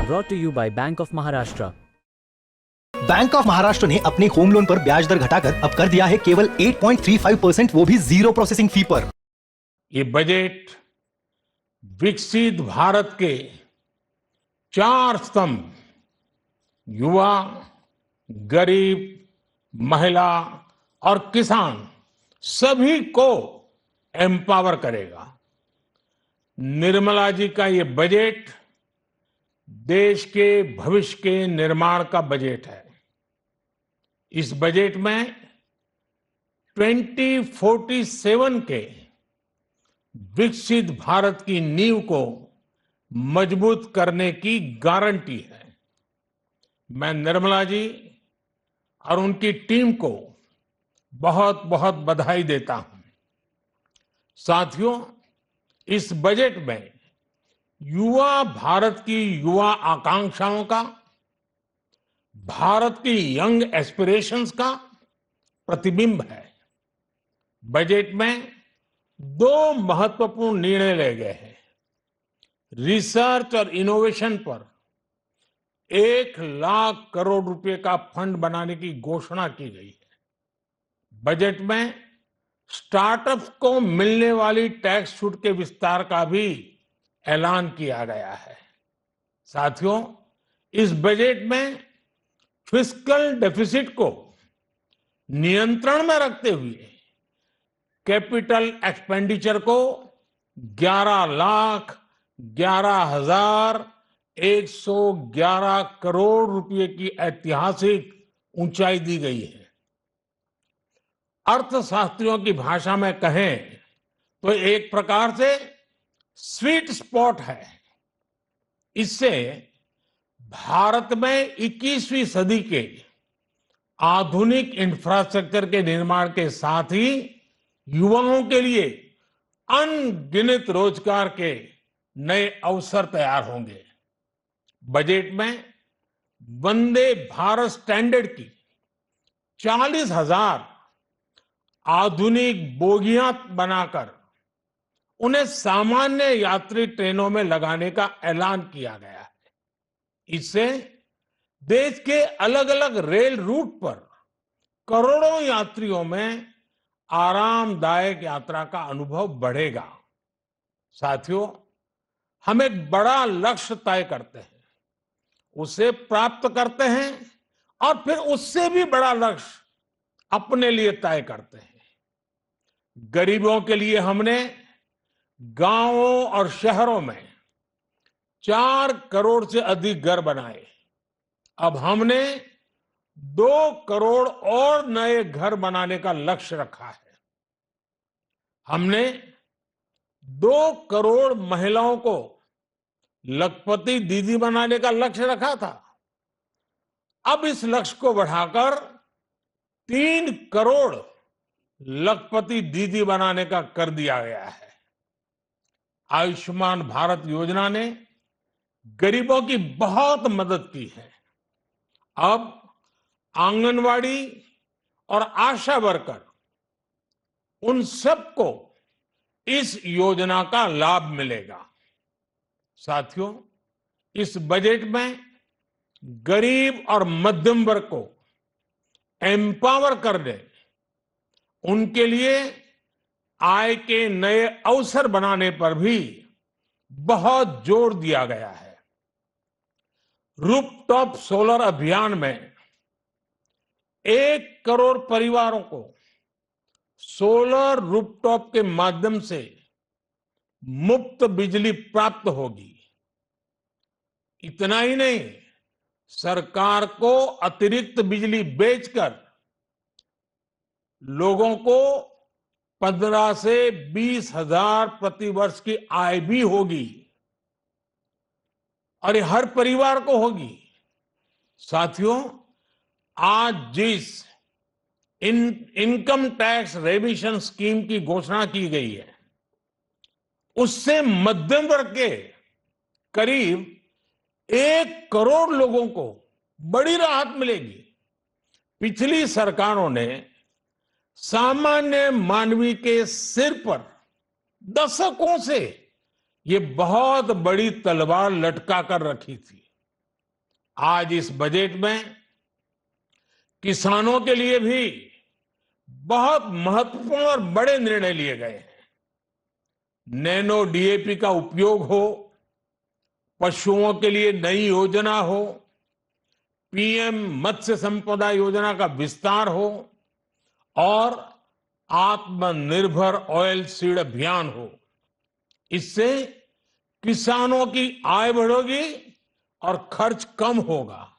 brought to you by Bank of Maharashtra. Bank of Maharashtra ने अपने home loan पर ब्याज दर घटाकर अब कर दिया है केवल 8.35%, वो भी जीरो प्रोसेसिंग फी पर। ये बजट विकसित भारत के चार स्तंभ युवा, गरीब, महिला और किसान सभी को एम्पावर करेगा। निर्मला जी का ये बजट देश के भविष्य के निर्माण का बजट है। इस बजट में 2047 के विकसित भारत की नींव को मजबूत करने की गारंटी है। मैं निर्मला जी और उनकी टीम को बहुत बहुत बधाई देता हूं। साथियों, इस बजट में युवा भारत की युवा आकांक्षाओं का, भारत की यंग एस्पिरेशंस का प्रतिबिंब है। बजट में दो महत्वपूर्ण निर्णय लिए गए हैं। रिसर्च और इनोवेशन पर 1,00,000 करोड़ रुपए का फंड बनाने की घोषणा की गई है। बजट में स्टार्टअप्स को मिलने वाली टैक्स छूट के विस्तार का भी ऐलान किया गया है। साथियों, इस बजट में फिस्कल डेफिसिट को नियंत्रण में रखते हुए कैपिटल एक्सपेंडिचर को 11,11,111 करोड़ रुपए की ऐतिहासिक ऊंचाई दी गई है। अर्थशास्त्रियों की भाषा में कहें तो एक प्रकार से स्वीट स्पॉट है। इससे भारत में 21वीं सदी के आधुनिक इंफ्रास्ट्रक्चर के निर्माण के साथ ही युवाओं के लिए अनगिनत रोजगार के नए अवसर तैयार होंगे। बजट में वंदे भारत स्टैंडर्ड की 40,000 आधुनिक बोगियां बनाकर उन्हें सामान्य यात्री ट्रेनों में लगाने का ऐलान किया गया है। इससे देश के अलग अलग रेल रूट पर करोड़ों यात्रियों में आरामदायक यात्रा का अनुभव बढ़ेगा। साथियों, हम एक बड़ा लक्ष्य तय करते हैं, उसे प्राप्त करते हैं और फिर उससे भी बड़ा लक्ष्य अपने लिए तय करते हैं। गरीबों के लिए हमने गांवों और शहरों में 4 करोड़ से अधिक घर बनाए। अब हमने 2 करोड़ और नए घर बनाने का लक्ष्य रखा है। हमने 2 करोड़ महिलाओं को लखपति दीदी बनाने का लक्ष्य रखा था। अब इस लक्ष्य को बढ़ाकर 3 करोड़ लखपति दीदी बनाने का कर दिया गया है। आयुष्मान भारत योजना ने गरीबों की बहुत मदद की है। अब आंगनवाड़ी और आशा वर्कर, उन सबको इस योजना का लाभ मिलेगा। साथियों, इस बजट में गरीब और मध्यम वर्ग को एम्पावर करने, उनके लिए आय के नए अवसर बनाने पर भी बहुत जोर दिया गया है। रूफटॉप सोलर अभियान में 1 करोड़ परिवारों को सोलर रूफटॉप के माध्यम से मुफ्त बिजली प्राप्त होगी। इतना ही नहीं, सरकार को अतिरिक्त बिजली बेचकर लोगों को 15 से 20,000 प्रतिवर्ष की आय भी होगी और ये हर परिवार को होगी। साथियों, आज जिस इनकम टैक्स रेमिशन स्कीम की घोषणा की गई है, उससे मध्यम वर्ग के करीब 1 करोड़ लोगों को बड़ी राहत मिलेगी। पिछली सरकारों ने सामान्य मानवी के सिर पर दशकों से ये बहुत बड़ी तलवार लटका कर रखी थी। आज इस बजट में किसानों के लिए भी बहुत महत्वपूर्ण और बड़े निर्णय लिए गए हैं। नैनो डीएपी का उपयोग हो, पशुओं के लिए नई योजना हो, पीएम मत्स्य संपदा योजना का विस्तार हो और आत्मनिर्भर ऑयल सीड अभियान हो। इससे किसानों की आय बढ़ेगी और खर्च कम होगा।